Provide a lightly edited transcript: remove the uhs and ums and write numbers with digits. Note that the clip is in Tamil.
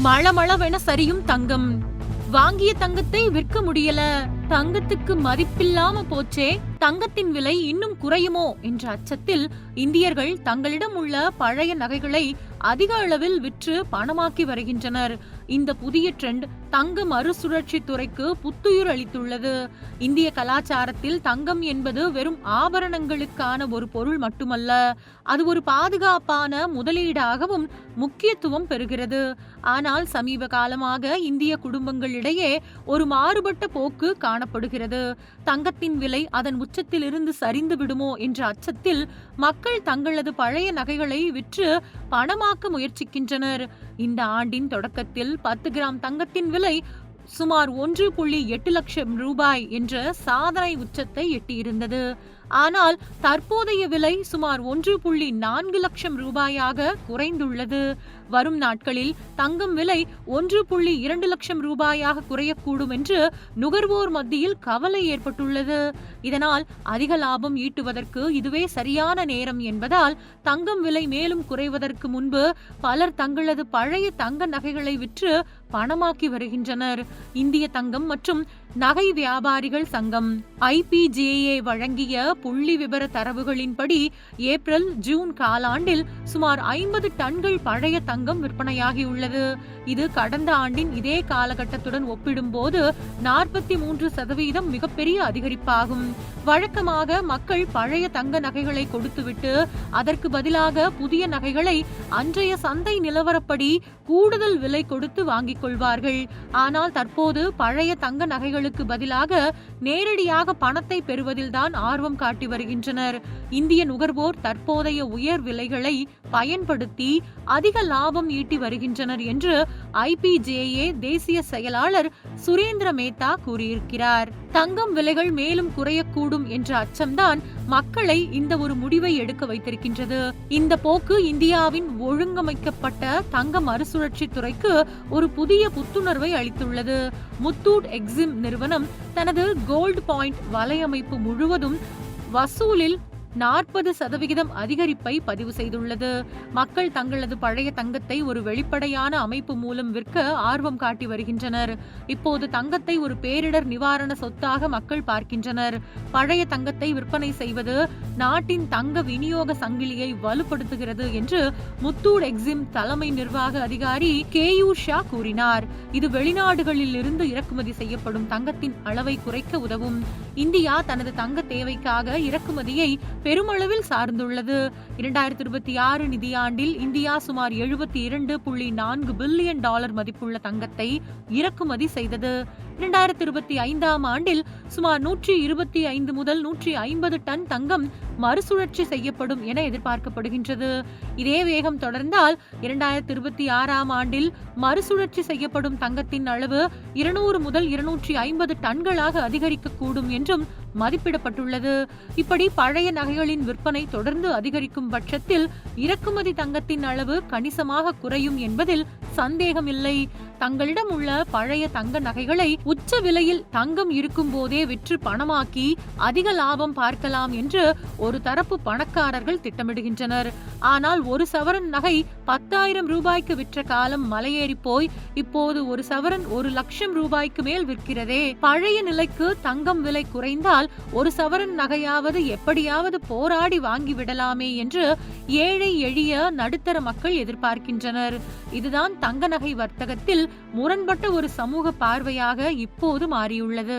மளமளவென சரியும் தங்கம். வாங்கிய தங்கத்தை விற்க முடியல, தங்கத்துக்கு மதிப்பில்லாம போச்சே, தங்கத்தின் விலை இன்னும் குறையுமோ என்ற அச்சத்தில் இந்தியர்கள் தங்களிடம் உள்ள பழைய நகைகளை அதிக அளவில் விற்று பணமாக்கி வருகின்றனர். இந்த புதிய ட்ரெண்ட் தங்க மறுசுழற்சி துறைக்கு புத்துயிர் அளித்துள்ளது. இந்திய கலாச்சாரத்தில் தங்கம் என்பது வெறும் ஆபரணங்களுக்கான ஒரு பொருள் மட்டுமல்ல, அது ஒரு பாதுகாப்பான முதலீடாகவும் முக்கியத்துவம் பெறுகிறது. ஆனால் சமீப காலமாக இந்திய குடும்பங்களிடையே ஒரு மாறுபட்ட போக்கு காணப்படுகிறது. தங்கத்தின் விலை அதன் உச்சத்தில் இருந்து சரிந்து விடுமோ என்ற அச்சத்தில் மக்கள் தங்களது பழைய நகைகளை விற்று பணமாக்க முயற்சிக்கின்றனர். இந்த ஆண்டின் தொடக்கத்தில் 10 கிராம் தங்கத்தின் விலை சுமார் 1.8 லட்சம் ரூபாய் என்ற சாதனை உச்சத்தை எட்டியிருந்தது. ஆனால் தற்போதைய விலை சுமார் 1.4 லட்சம் ரூபாயாக குறைந்துள்ளது. வரும் நாட்களில் தங்கம் விலை 1.2 லட்சம் ரூபாயாக குறையக்கூடும் என்று நுகர்வோர் மத்தியில் கவலை ஏற்பட்டுள்ளது. இதனால் அதிக லாபம் ஈட்டுவதற்கு இதுவே சரியான நேரம் என்பதால் தங்கம் விலை மேலும் குறைவதற்கு முன்பு பலர் தங்களது பழைய தங்க நகைகளை விற்று பணமாக்கி வருகின்றனர். இந்திய தங்கம் மற்றும் நகை வியாபாரிகள் சங்கம் IPJA வழங்கிய புள்ளி விபர தரவுகளின்படி ஏப்ரல் ஜூன் காலாண்டில் சுமார் 50 டன்கள் பழைய தங்கம் விற்பனையாகியுள்ளது. இது கடந்த ஆண்டின் இதே காலகட்டத்துடன் ஒப்பிடும்போது 43% மிகப்பெரிய அதிகரிப்பாகும். வழக்கமாக மக்கள் பழைய தங்க நகைகளை கொடுத்துவிட்டு அதற்கு பதிலாக புதிய நகைகளை அன்றைய சந்தை நிலவரப்படி கூடுதல் விலை கொடுத்து வாங்கிக் கொள்வார்கள். ஆனால் தற்போது பழைய தங்க நகைகளுக்கு பதிலாக நேரடியாக பணத்தை பெறுவதில்தான் ஆர்வம் காட்டி வருகின்றனர். இந்திய நுகர்வோர் தற்போதைய உயர் விலைகளை பயன்படுத்தி அதிக லாபம் ஈட்டி வருகின்றனர் என்று IPJA தேசிய செயலாளர் சுரேந்திர மேத்தா கூறியிருக்கிறார். தங்கம் விலைகள் மேலும் குறையக்கூடும் என்ற அச்சம்தான் மக்களை இந்த ஒரு முடிவை எடுக்க வைத்திருக்கின்றது. இந்த போக்கு இந்தியாவின் ஒழுங்கமைக்கப்பட்ட தங்க மறுசுழற்சி துறைக்கு ஒரு புதிய புத்துணர்வை அளித்துள்ளது. முத்தூட் எக்ஸிம் நிறுவனம் தனது கோல்டு பாயிண்ட் வலையமைப்பு முழுவதும் வசூலில் 40% அதிகரிப்பை பதிவு செய்துள்ளது. மக்கள் தங்களது பழைய தங்கத்தை ஒரு வெளிப்படையான அமைப்பு மூலம் விற்க ஆர்வம் காட்டி வருகின்றனர். இப்போது தங்கத்தை ஒரு பேரிடர் நிவாரண சொத்தாக மக்கள் பார்க்கின்றனர். பழைய தங்கத்தை விற்பனை செய்வது நாட்டின் தங்க விநியோக சங்கிலியை வலுப்படுத்துகிறது என்று முத்தூட் எக்ஸிம் தலைமை நிர்வாக அதிகாரி KU ஷா கூறினார். இது வெளிநாடுகளில் இருந்து இறக்குமதி செய்யப்படும் தங்கத்தின் அளவை குறைக்க உதவும். இந்தியா தனது தங்க தேவைக்காக இறக்குமதியை பெருமளவில் சார்ந்துள்ளது. 2026 நிதியாண்டில் இந்தியா சுமார் $72.4 பில்லியன் மதிப்புள்ள தங்கத்தை இறக்குமதி செய்தது. 2025ஆம் ஆண்டில் சுமார் 125 முதல் 150 டன் தங்கம் மறுசுழற்சி செய்யப்படும் என எதிர்பார்க்கப்படுகின்றது. இதே வேகம் தொடர்ந்தால் 2026ஆம் ஆண்டில் மறுசுழற்சி செய்யப்படும் தங்கத்தின் அளவு 200 முதல் 250 டன்களாக அதிகரிக்கக்கூடும் என்றும் மதிப்பிடப்பட்டுள்ளது. இப்படி பழைய நகைகளின் விற்பனை தொடர்ந்து அதிகரிக்கும் பட்சத்தில் இறக்குமதி தங்கத்தின் அளவு கணிசமாக குறையும் என்பதில் சந்தேகமில்லை. தங்களிடம் உள்ள பழைய தங்க நகைகளை உச்ச விலையில் தங்கம் இருக்கும் போதே விற்று பணமாக்கி அதிக லாபம் பார்க்கலாம் என்று ஒரு தரப்பு பணக்காரர்கள் திட்டமிடுகின்றனர். ஆனால் ஒரு சவரன் நகை 10,000 ரூபாய்க்கு விற்ற காலம் மலையேறி போய் இப்போது ஒரு சவரன் 1 லட்சம் ரூபாய்க்கு மேல் விற்கிறதே. பழைய நிலைக்கு தங்கம் விலை குறைந்தால் ஒரு சவரன் நகையாவது எப்படியாவது போராடி வாங்கி விடலாமே என்று ஏழை எளிய நடுத்தர மக்கள் எதிர்பார்க்கின்றனர். இதுதான் தங்க நகை வர்த்தகத்தில் முரண்பட்ட ஒரு சமூக பார்வையாக இப்போது மாறியுள்ளது.